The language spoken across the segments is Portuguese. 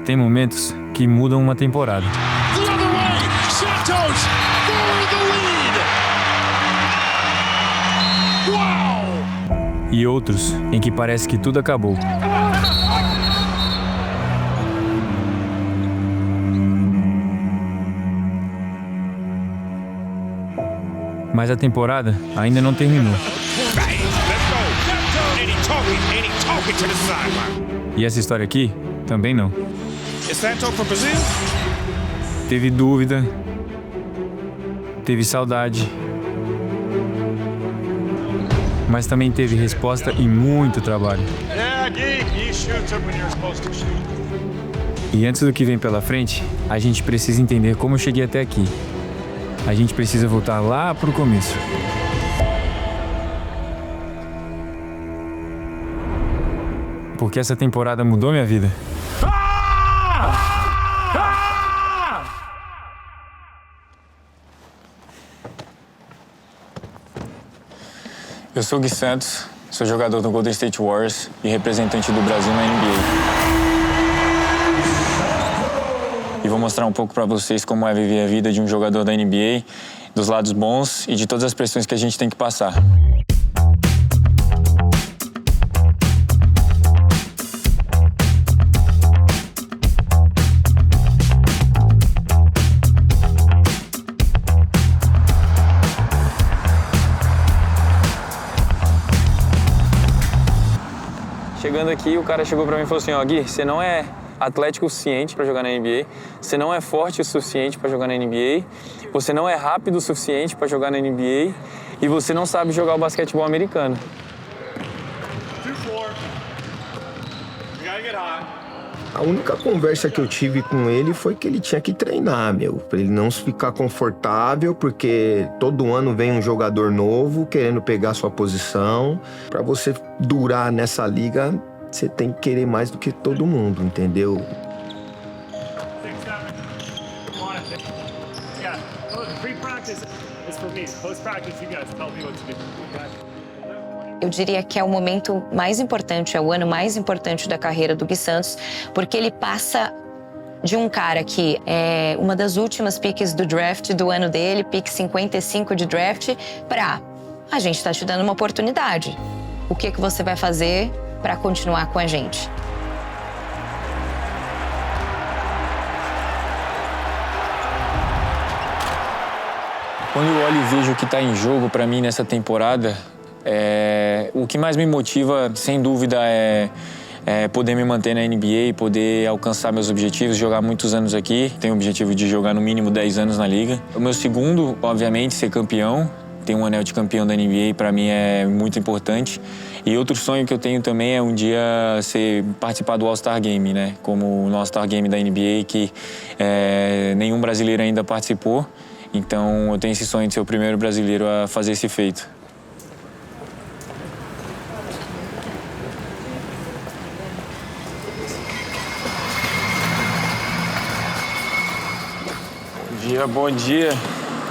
tem momentos que mudam uma temporada. E outros em que parece que tudo acabou. Mas a temporada ainda não terminou. E essa história aqui também não. Teve dúvida, teve saudade, mas também teve resposta e muito trabalho. E antes do que vem pela frente, a gente precisa entender como eu cheguei até aqui. A gente precisa voltar lá pro começo. Porque essa temporada mudou minha vida. Eu sou o Gui Santos, sou jogador do Golden State Warriors e representante do Brasil na NBA. E vou mostrar um pouco para vocês como é viver a vida de um jogador da NBA, dos lados bons e de todas as pressões que a gente tem que passar. Chegando aqui, o cara chegou pra mim e falou assim, ó, Gui, você não é atlético o suficiente pra jogar na NBA, você não é forte o suficiente pra jogar na NBA, você não é rápido o suficiente pra jogar na NBA e você não sabe jogar o basquetebol americano. A única conversa que eu tive com ele foi que ele tinha que treinar, pra ele não ficar confortável, porque todo ano vem um jogador novo querendo pegar sua posição. Pra você durar nessa liga, você tem que querer mais do que todo mundo, entendeu? Eu diria que é o momento mais importante, é o ano mais importante da carreira do Gui Santos, porque ele passa de um cara que é uma das últimas piques do draft do ano dele, pique 55 de draft, pra a gente tá te dando uma oportunidade. O que você vai fazer pra continuar com a gente? Quando eu olho e vejo o que tá em jogo pra mim nessa temporada, o que mais me motiva, sem dúvida, é poder me manter na NBA, poder alcançar meus objetivos, jogar muitos anos aqui. Tenho o objetivo de jogar no mínimo 10 anos na liga. O meu segundo, obviamente, ser campeão. Ter um anel de campeão da NBA, para mim, é muito importante. E outro sonho que eu tenho também é um dia participar do All-Star Game, né? Como no All-Star Game da NBA, que nenhum brasileiro ainda participou. Então, eu tenho esse sonho de ser o primeiro brasileiro a fazer esse feito. Bom dia,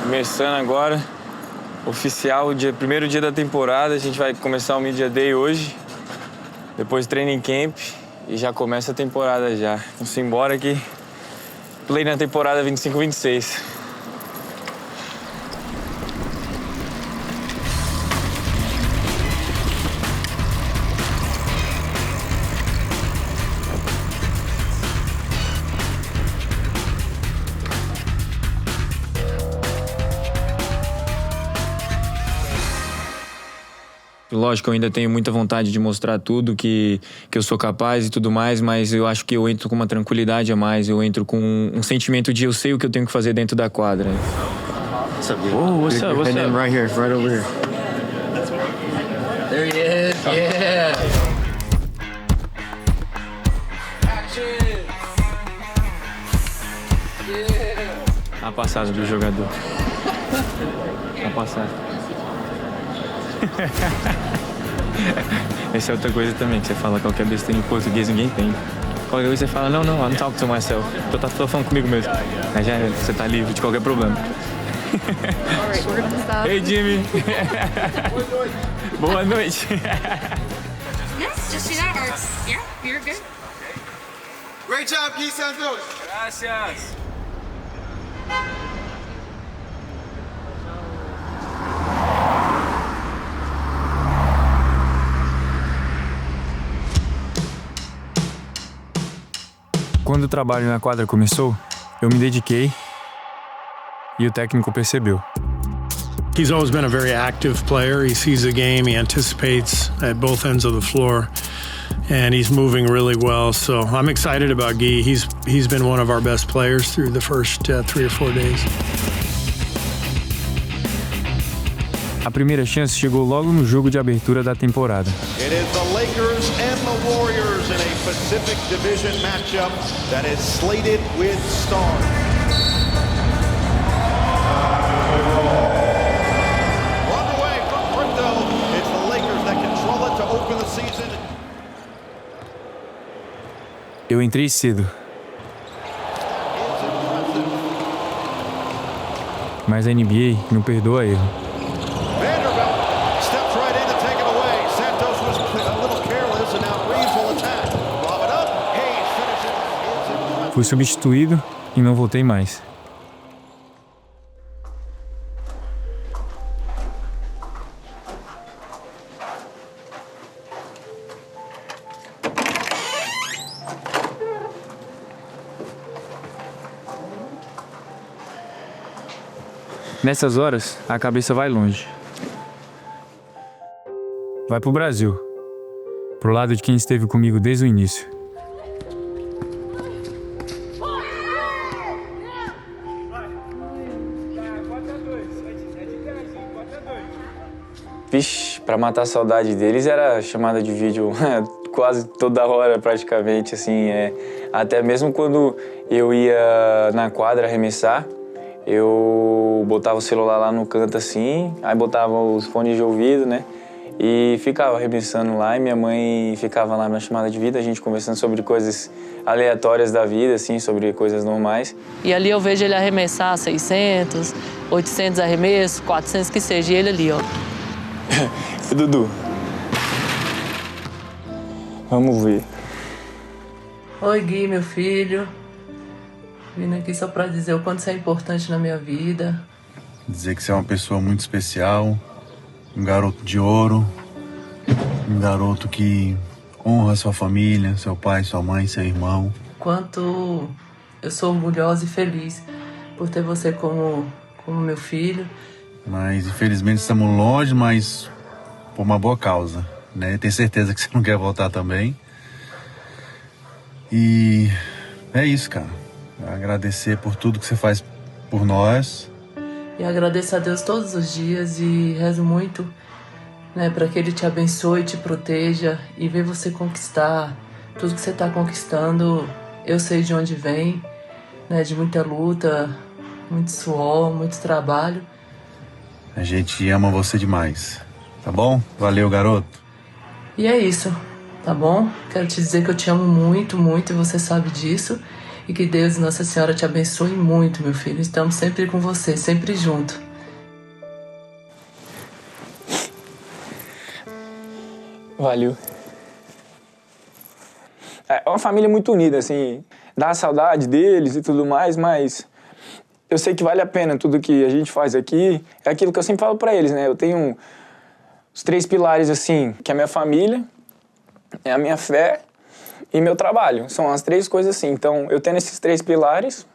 começando agora, oficial, primeiro dia da temporada, a gente vai começar o Media Day hoje, depois Training Camp e já começa a temporada já. Vamos embora aqui, play na temporada 25-26. Lógico, eu ainda tenho muita vontade de mostrar tudo que eu sou capaz e tudo mais, mas eu acho que eu entro com uma tranquilidade a mais, eu entro com um sentimento de eu sei o que eu tenho que fazer dentro da quadra. What's up, dude? Oh, what's up? What's up? Right here, right over here. There he is, yeah! A passada do jogador. A passada. Essa é outra coisa também, que você fala qualquer besteira em português, ninguém entende. Qualquer coisa você fala, não, I'm talking to myself. Tô falando comigo mesmo. Aí já você tá livre de qualquer problema. Alright, we're gonna stop. Hey, Jimmy! Boa noite! Yes, just do that. Or, yeah, you're good. Great job, Gui Santos. Gracias. Quando o trabalho na quadra começou, eu me dediquei e o técnico percebeu. He's always been a very active player. He sees the game, he anticipates at both ends of the floor, and he's moving really well. So I'm excited about Guy. He's been one of our best players through the first 3 or 4 days. A primeira chance chegou logo no jogo de abertura da temporada. It is the Lakers and the Warriors in a Pacific Division matchup that is slated with stars. Underway from Crypto, it's the Lakers that control it to open the season. Eu entrei cedo, mas a NBA não perdoa erro. Vanderbilt steps right in to take it away. Santos was a little careless and now Reeves will attack. Lob it up. Hayes finishes. Fui substituído e não voltei mais. Nessas horas, a cabeça vai longe. Vai pro Brasil, pro lado de quem esteve comigo desde o início. Vixe, pra matar a saudade deles era chamada de vídeo quase toda hora praticamente, assim. Até mesmo quando eu ia na quadra arremessar, eu botava o celular lá no canto assim, aí botava os fones de ouvido, né? E ficava arremessando lá e minha mãe ficava lá na chamada de vida, a gente conversando sobre coisas aleatórias da vida, assim, sobre coisas normais. E ali eu vejo ele arremessar 600, 800 arremessos, 400 que seja, e ele ali, ó. E Dudu? Vamos ver. Oi, Gui, meu filho. Vim aqui só pra dizer o quanto você é importante na minha vida. Dizer que você é uma pessoa muito especial, um garoto de ouro, um garoto que honra sua família, seu pai, sua mãe, seu irmão. Quanto eu sou orgulhosa e feliz por ter você como meu filho. Mas infelizmente estamos longe, mas por uma boa causa, né? Tenho certeza que você não quer voltar também. E é isso, cara. Agradecer por tudo que você faz por nós. E agradeço a Deus todos os dias e rezo muito, né, para que Ele te abençoe, te proteja e ver você conquistar tudo que você está conquistando. Eu sei de onde vem, né, de muita luta, muito suor, muito trabalho. A gente ama você demais, tá bom? Valeu, garoto. E é isso, tá bom? Quero te dizer que eu te amo muito, muito, e você sabe disso. E que Deus e Nossa Senhora te abençoe muito, meu filho. Estamos sempre com você, sempre junto. Valeu. É uma família muito unida, assim. Dá saudade deles e tudo mais, mas eu sei que vale a pena tudo que a gente faz aqui. É aquilo que eu sempre falo pra eles, né? Eu tenho os 3 pilares, assim, que é a minha família, é a minha fé e meu trabalho. São as 3 coisas assim. Então, eu tendo esses 3 pilares,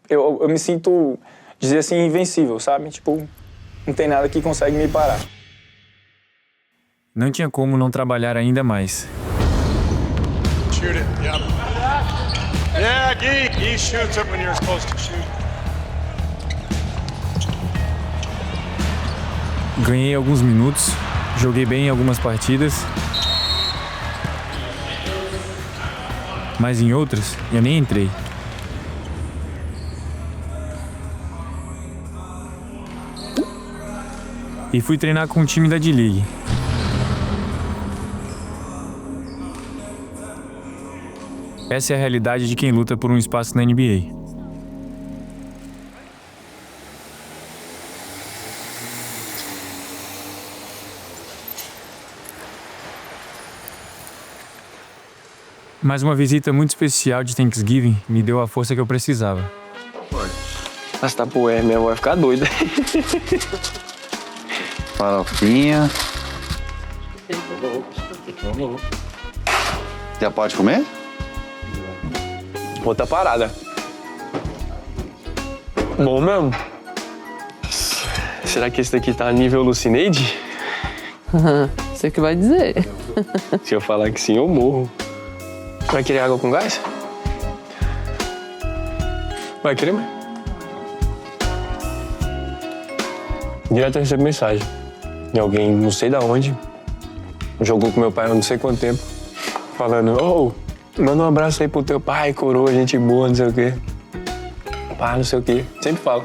eu me sinto, dizer assim, invencível, sabe? Tipo, não tem nada que consegue me parar. Não tinha como não trabalhar ainda mais. Shoot it. Yep. Yeah, Gui shoots it when you're supposed to shoot. Ganhei alguns minutos, joguei bem em algumas partidas. Mas em outras, eu nem entrei. E fui treinar com o time da D-League. Essa é a realidade de quem luta por um espaço na NBA. Mas uma visita muito especial de Thanksgiving me deu a força que eu precisava. Mas tá pro minha avó vai ficar doida. Farofinha. Já pode comer? Outra parada. Bom mesmo. Será que esse daqui tá nível Lucineide? Você que vai dizer. Se eu falar que sim, eu morro. Vai querer água com gás? Vai querer, mãe? Direto eu recebo mensagem de alguém, não sei da onde, jogou com meu pai há não sei quanto tempo, falando, manda um abraço aí pro teu pai, coroa, gente boa, não sei o quê. Pá, não sei o quê. Sempre falo.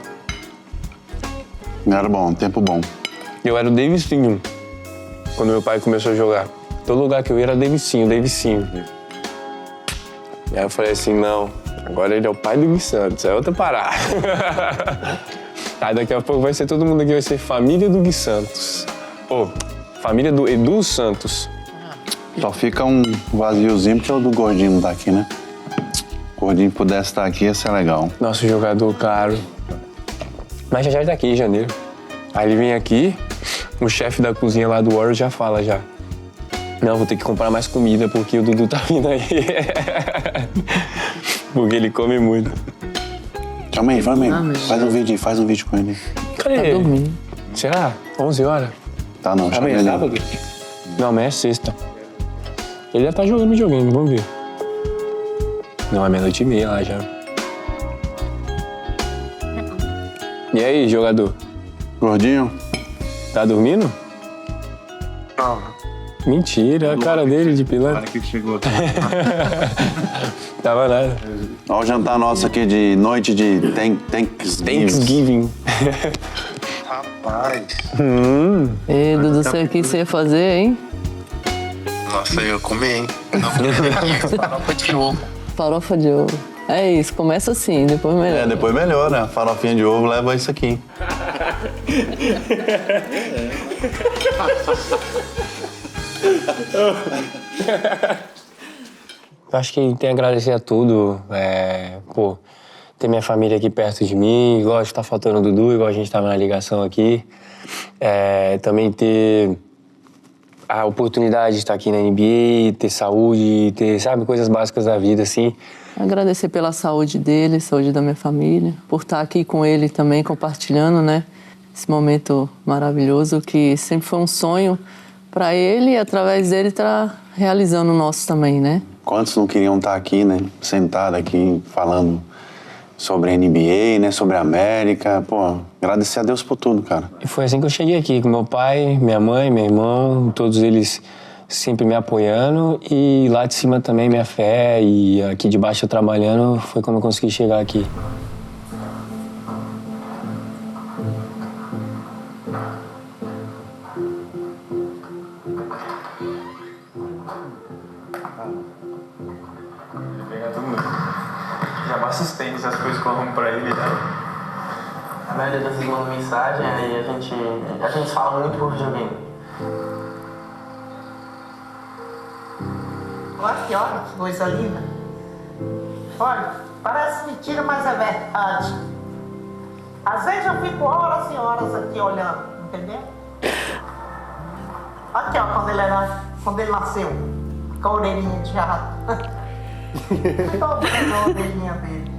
Era bom, tempo bom. Eu era o Davicinho quando meu pai começou a jogar. Todo lugar que eu ia era Davicinho. E aí eu falei assim, não, agora ele é o pai do Gui Santos, é outra parada. Aí daqui a pouco vai ser todo mundo aqui, vai ser família do Gui Santos. Família do Edu Santos. Só fica um vaziozinho porque o do Gordinho não tá aqui, né? O Gordinho pudesse estar aqui, ia ser legal. Nosso jogador caro. Mas já tá aqui em janeiro. Aí ele vem aqui, o chefe da cozinha lá do Warriors já fala já. Não, vou ter que comprar mais comida porque o Dudu tá vindo aí. Porque ele come muito. Chama aí, faz um vídeo com ele. Cadê ele? Tá dormindo. Será? 11 horas? Tá não, chama Amanhã ele. é sábado? Não, amanhã é sexta. Ele já tá jogando videogame, vamos ver. Não, é 00:30 lá já. E aí, jogador? Gordinho? Tá dormindo? Não. Mentira, a cara dele de pilantra. que chegou aqui. Tava nada. Olha o jantar nosso aqui de noite de Thanksgiving. Rapaz. Ei, Dudu, sei o que você ia fazer, hein? Nossa, eu comi, hein? Farofa de ovo. Farofa de ovo. É isso, começa assim, depois melhora. Depois melhora. A farofinha de ovo leva isso aqui. Eu acho que tem que agradecer a tudo. Ter minha família aqui perto de mim, igual tá faltando o Dudu, igual a gente tava na ligação aqui. Também ter a oportunidade de estar aqui na NBA, ter saúde, ter, sabe, coisas básicas da vida, assim. Agradecer pela saúde dele, saúde da minha família, por estar aqui com ele também, compartilhando, né? Esse momento maravilhoso que sempre foi um sonho para ele e através dele tá realizando o nosso também, né? Quantos não queriam estar aqui, né? Sentado aqui, falando sobre a NBA, né? Sobre a América. Pô, agradecer a Deus por tudo, cara. E foi assim que eu cheguei aqui, com meu pai, minha mãe, meu irmão, todos eles sempre me apoiando. E lá de cima também minha fé e aqui de baixo eu trabalhando, foi como eu consegui chegar aqui. Já basta os tênis, as coisas que eu arrumo pra ele, né? A maioria das vezes manda mensagem, aí a gente fala muito por videogame. Olha que coisa linda. Olha, parece mentira, mas é verdade. Às vezes eu fico horas e horas aqui olhando, entendeu? Aqui, ó, quando ele nasceu, com a orelhinha de rato. Todo mundo a orelhinha dele.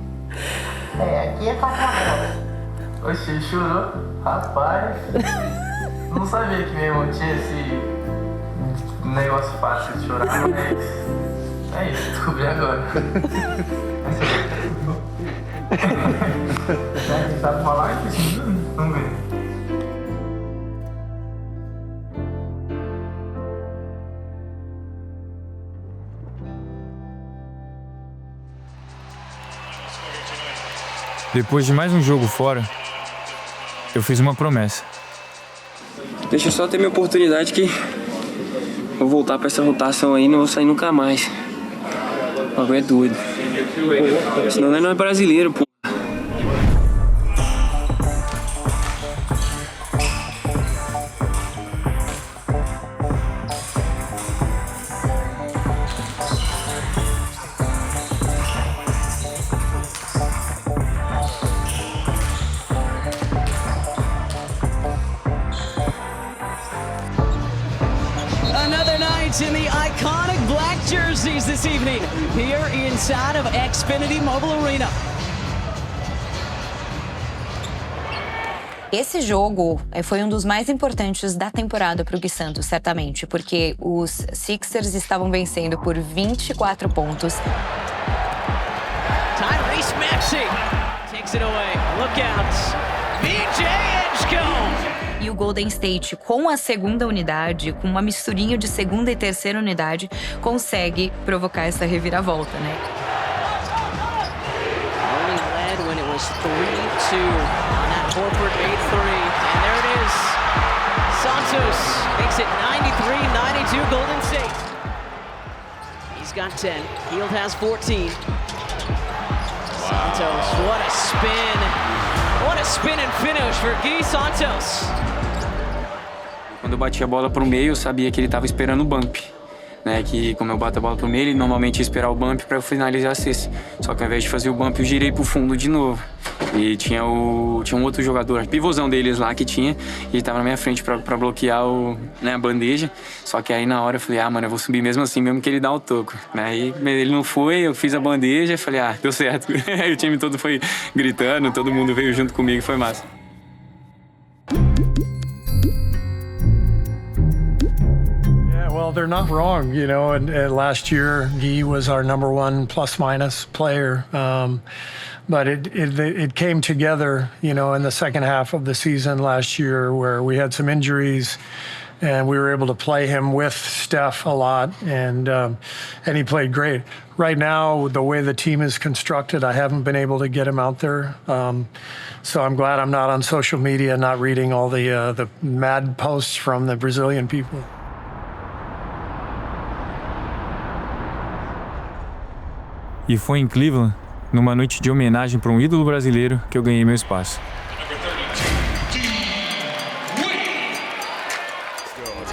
Aqui é Coca-Cola. Oxi, chorou? Rapaz, não sabia que meu irmão tinha esse negócio fácil de chorar, mas é isso, descobri agora. Sabe falar? Vamos ver. Depois de mais um jogo fora, eu fiz uma promessa. Deixa eu só ter minha oportunidade que vou voltar pra essa rotação aí e não vou sair nunca mais. O bagulho é doido. Senão não é brasileiro, pô. iconic black jerseys this evening here inside of Xfinity Mobile Arena. Esse jogo foi um dos mais importantes da temporada para o Gui Santos, certamente, porque os Sixers estavam vencendo por 24 pontos. Tyrese Maxey takes it away. Look out. VJ Edgecombe. E o Golden State, com a segunda unidade, com uma misturinha de segunda e terceira unidade, consegue provocar essa reviravolta, né? Only led when it was 3-2 on that Horford 8-3. And there it is. Santos makes it 93-92 Golden State. He's got 10. Hield has 14. Santos, what a spin. What a spin and finish for Gui Santos. Quando eu bati a bola pro meio, eu sabia que ele estava esperando o bump. Né, que como eu bato a bola pro meio, ele normalmente ia esperar o bump para eu finalizar a cesta. Só que ao invés de fazer o bump, eu girei pro fundo de novo. E tinha um outro jogador, pivôzão deles lá que tinha, e ele tava na minha frente pra bloquear a bandeja. Só que aí na hora eu falei, mano, eu vou subir mesmo assim, mesmo que ele dá o toco. Aí ele não foi, eu fiz a bandeja e falei, deu certo. Aí o time todo foi gritando, todo mundo veio junto comigo, foi massa. Well, they're not wrong, you know, and last year, Guy was our #1 plus-minus player. But it came together, you know, in the second half of the season last year where we had some injuries and we were able to play him with Steph a lot, and he played great. Right now, the way the team is constructed, I haven't been able to get him out there. So I'm glad I'm not on social media, not reading all the mad posts from the Brazilian people. E foi em Cleveland, numa noite de homenagem para um ídolo brasileiro, que eu ganhei meu espaço.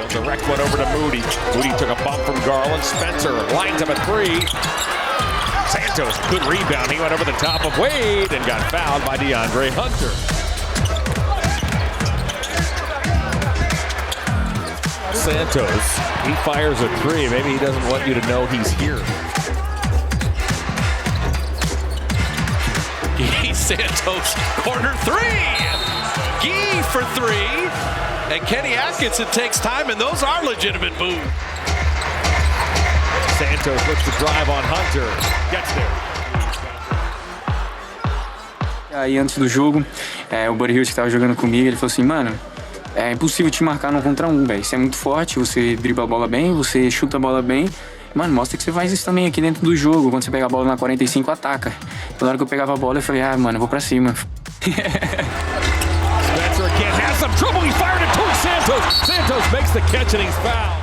Direct one over to Moody. Moody took a bump from Garland. Spencer lines up a three. Santos, good rebound. He went over the top of Wade and got fouled by DeAndre Hunter. Santos, he fires a three. Maybe he doesn't want you to know he's here. Guy Santos, corner three. Guy for three. And Kenny Atkinson takes time, and those are legitimate moves. Santos looks to drive on Hunter. Gets there. Aí antes do jogo, o Buddy Hield que estava jogando comigo, ele falou assim, mano, é impossível te marcar no contra um, velho. Você é muito forte, você dribla a bola bem, você chuta a bola bem. Mano, mostra que você faz isso também aqui dentro do jogo. Quando você pega a bola na 45, ataca. Toda hora que eu pegava a bola, eu falei, mano, eu vou pra cima. Spencer again has some trouble. He fired it towards Santos. Santos makes the catch and he's fouled.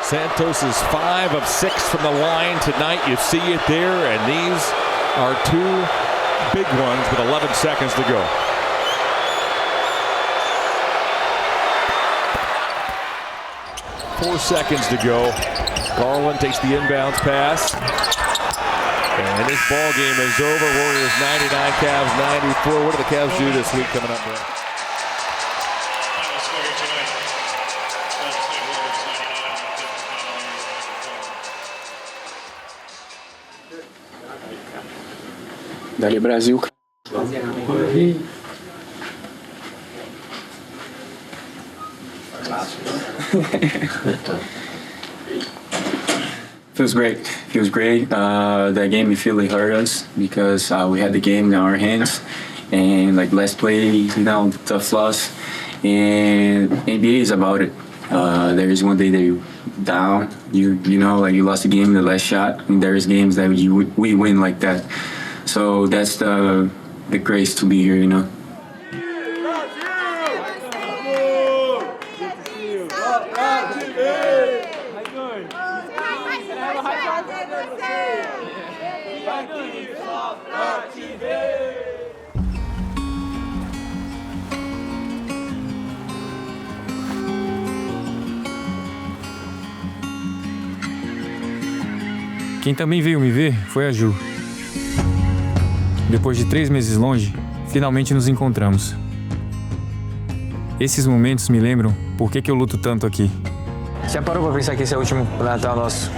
Santos is 5 of 6 from the line tonight. You see it there, and these are 2 big ones with 11 seconds to go. Four seconds to go. Garland takes the inbounds pass. And this ball game is over. Warriors 99, Cavs 94. What do the Cavs do this week coming up? Dali Brasil. Feels great. That game, we feel it hurt us because we had the game in our hands, and like last play, tough loss. And NBA is about it. There is one day that you down, you lost the game in the last shot, and there is games that we win like that. So that's the grace to be here, you know. Quem também veio me ver foi a Ju. Depois de 3 meses longe, finalmente nos encontramos. Esses momentos me lembram por que eu luto tanto aqui. Já parou pra pensar que esse é o último Natal nosso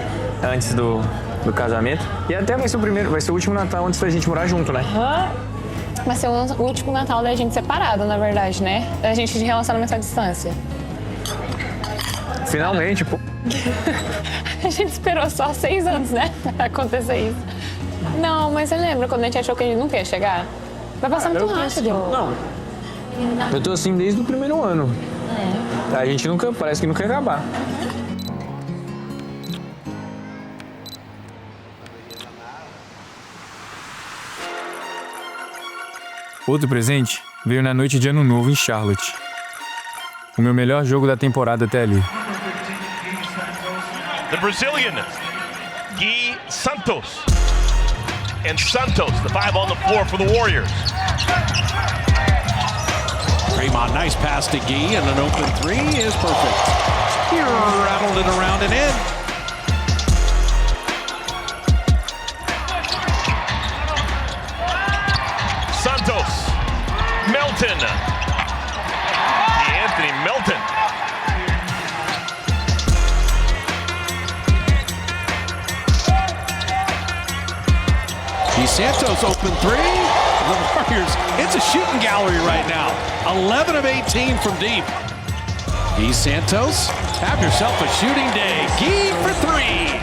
antes do casamento? E até vai ser o último Natal antes da gente morar junto, né? Vai ser o último Natal da gente separado, na verdade, né? Da gente de relacionamento à distância. Finalmente, pô. A gente esperou só 6 anos, né? Pra acontecer isso. Não, mas você lembra quando a gente achou que a gente nunca ia chegar? Vai passar muito rápido. Não. Eu tô assim desde o primeiro ano. A gente parece que nunca ia acabar. Outro presente veio na noite de Ano Novo em Charlotte. O meu melhor jogo da temporada até ali. The Brazilian, Gui Santos. And Santos, the 5 on the floor for the Warriors. Draymond, nice pass to Gui, and an open 3 is perfect. He rattled it around and in. Santos, Melton. Anthony Melton. Santos open 3. The Warriors, it's a shooting gallery right now. 11 of 18 from deep. Gui Santos, have yourself a shooting day. Gui for 3.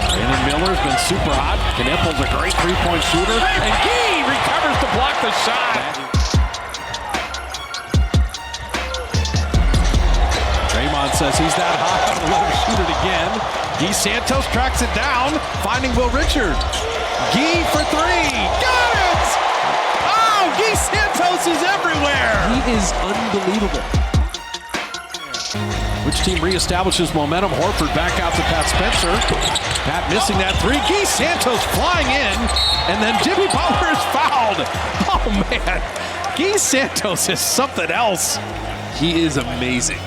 Brandon Miller's been super hot. Knipple's a great three-point shooter. And Gui recovers to block the shot. Draymond says he's that hot. Let him shoot it again. Gui Santos tracks it down, finding Will Richard. Gui for 3. Got it! Oh, Gui Santos is everywhere. He is unbelievable. Which team reestablishes momentum? Horford back out to Pat Spencer. Pat missing that 3. Gui Santos flying in, and then Jimmy Butler is fouled. Oh, man. Gui Santos is something else. He is amazing.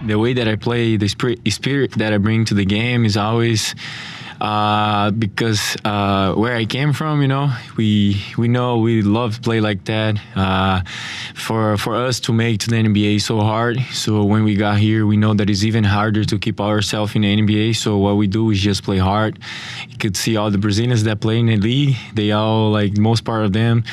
The way that I play, the spirit that I bring to the game is always because where I came from, you know, we know we love to play like that. For us to make to the NBA is so hard. So when we got here, we know that it's even harder to keep ourselves in the NBA. So what we do is just play hard. You could see all the Brazilians that play in the league. They all, like most part of them,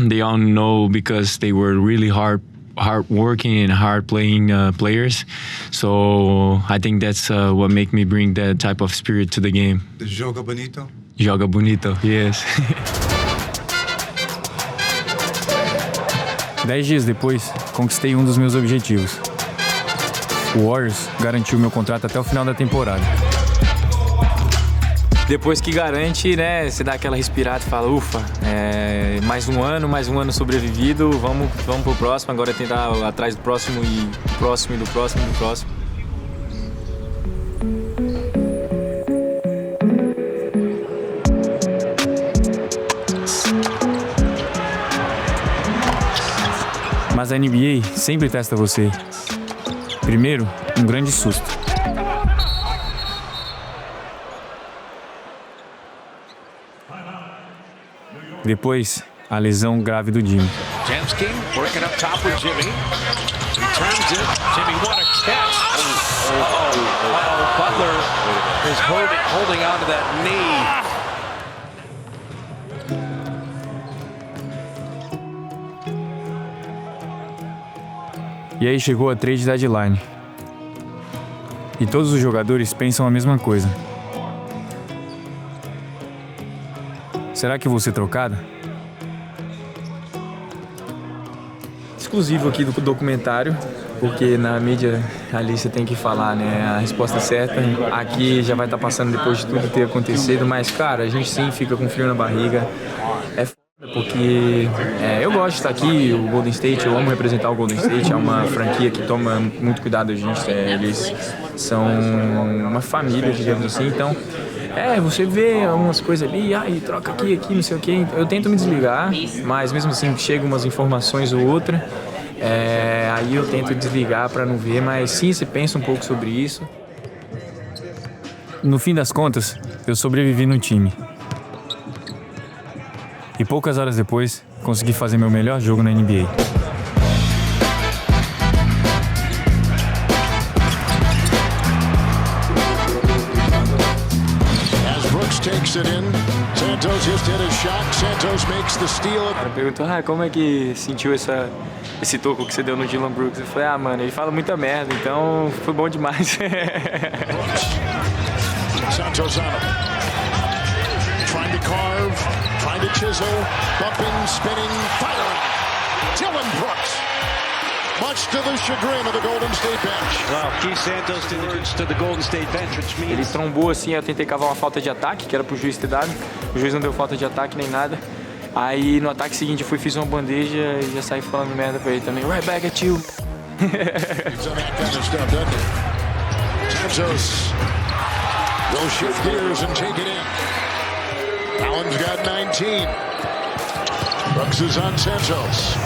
they all know because they were really hard-working and hard-playing players. So I think that's what make me bring that type of spirit to the game. Joga bonito? Joga bonito, yes. 10 dias depois, conquistei um dos meus objetivos. O Warriors garantiu meu contrato até o final da temporada. Depois que garante, né, você dá aquela respirada e fala, ufa, mais um ano sobrevivido, vamos pro próximo, agora é tentar atrás do próximo e do próximo e do próximo e do próximo. Mas a NBA sempre testa você. Primeiro, um grande susto. Depois, a lesão grave do Jimmy. Jansky working up top with Jimmy. Returns it. Jimmy, what a catch. Butler is holding on to that knee. E aí chegou a trade deadline. E todos os jogadores pensam a mesma coisa. Será que vou ser trocada? Exclusivo aqui do documentário, porque na mídia ali você tem que falar, né, a resposta certa. Aqui já vai estar passando depois de tudo ter acontecido, mas, cara, a gente sim fica com frio na barriga. É foda porque eu gosto de estar aqui, o Golden State, eu amo representar o Golden State, é uma franquia que toma muito cuidado da gente, eles são uma família, digamos assim, então... você vê algumas coisas ali, e troca aqui, não sei o quê. Eu tento me desligar, mas mesmo assim chegam umas informações ou outra. Aí eu tento desligar para não ver, mas sim, você pensa um pouco sobre isso. No fim das contas, eu sobrevivi no time. E poucas horas depois, conseguir fazer meu melhor jogo na NBA. Takes it in. Santos just hit a shot. Santos makes the steal. O cara perguntou, como é que sentiu esse toco que você deu no Dillon Brooks? Eu falei, mano, ele fala muita merda, então foi bom demais. Santos on him. Trying to carve, trying to chisel, bumping, spinning, firing. Dillon Brooks. Much to the chagrin of the Golden State bench. Well, Keith Santos to the Golden State bench, which means... Ele trombou assim, eu tentei cavar uma falta de ataque, que era pro juiz ter dado. O juiz não deu falta de ataque nem nada. Aí no ataque seguinte eu fiz uma bandeja e já saí falando merda pra ele também. Right back at you. Santos will shift gears and take it in. Allen's got 19. Brooks is on Santos.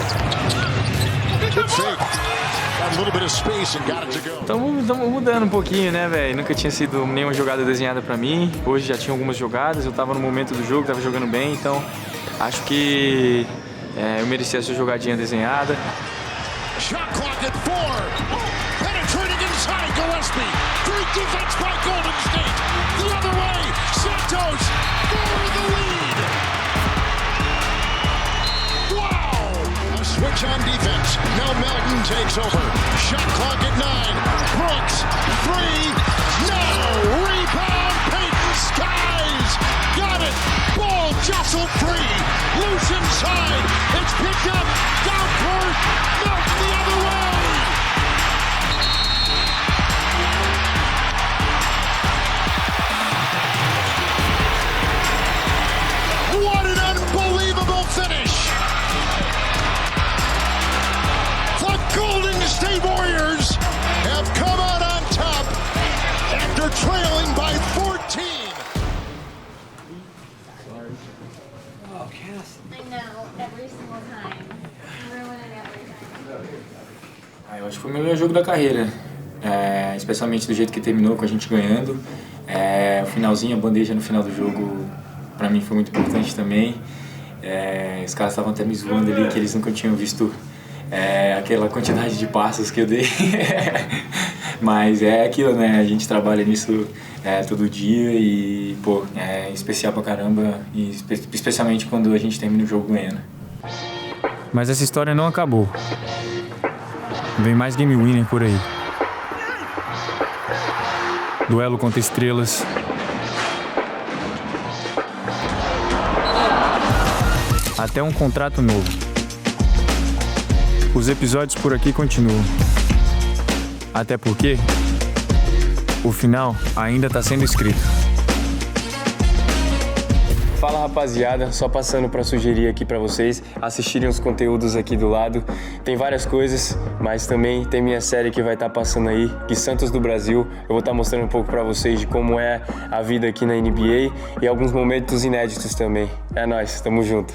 Estamos mudando um pouquinho, né, velho? Nunca tinha sido nenhuma jogada desenhada pra mim. Hoje já tinha algumas jogadas, eu tava no momento do jogo, tava jogando bem, então acho que eu merecia essa jogadinha desenhada. Shot clock at 4. Penetrating inside Gillespie. Great defense by Golden State. The other way, Santos for the lead. Switch on defense. Now Melton takes over. Shot clock at 9. Brooks, 3. No! Rebound, Peyton Skies! Got it! Ball jostled free. Loose inside. It's picked up. Down court. Melton the other way! What an unbelievable finish! Golden State Warriors have come out on top after trailing by 14. Oh, Cass. I know, every single time. Ruin it every time. Eu acho que foi o melhor jogo da carreira, especialmente do jeito que terminou, com a gente ganhando. O finalzinho, a bandeja no final do jogo, pra mim foi muito importante também. Os caras estavam até me zoando ali, que eles nunca tinham visto aquela quantidade de passos que eu dei. Mas é aquilo, né? A gente trabalha nisso todo dia e, pô, é especial pra caramba, e especialmente quando a gente termina o jogo ganhando. Mas essa história não acabou. Vem mais game winner por aí. Duelo contra estrelas. Até um contrato novo. Os episódios por aqui continuam. Até porque o final ainda está sendo escrito. Fala, rapaziada, só passando para sugerir aqui para vocês assistirem os conteúdos aqui do lado. Tem várias coisas, mas também tem minha série que vai estar passando aí, Gui Santos do Brasil. Eu vou estar mostrando um pouco para vocês de como é a vida aqui na NBA e alguns momentos inéditos também. É nóis, tamo junto.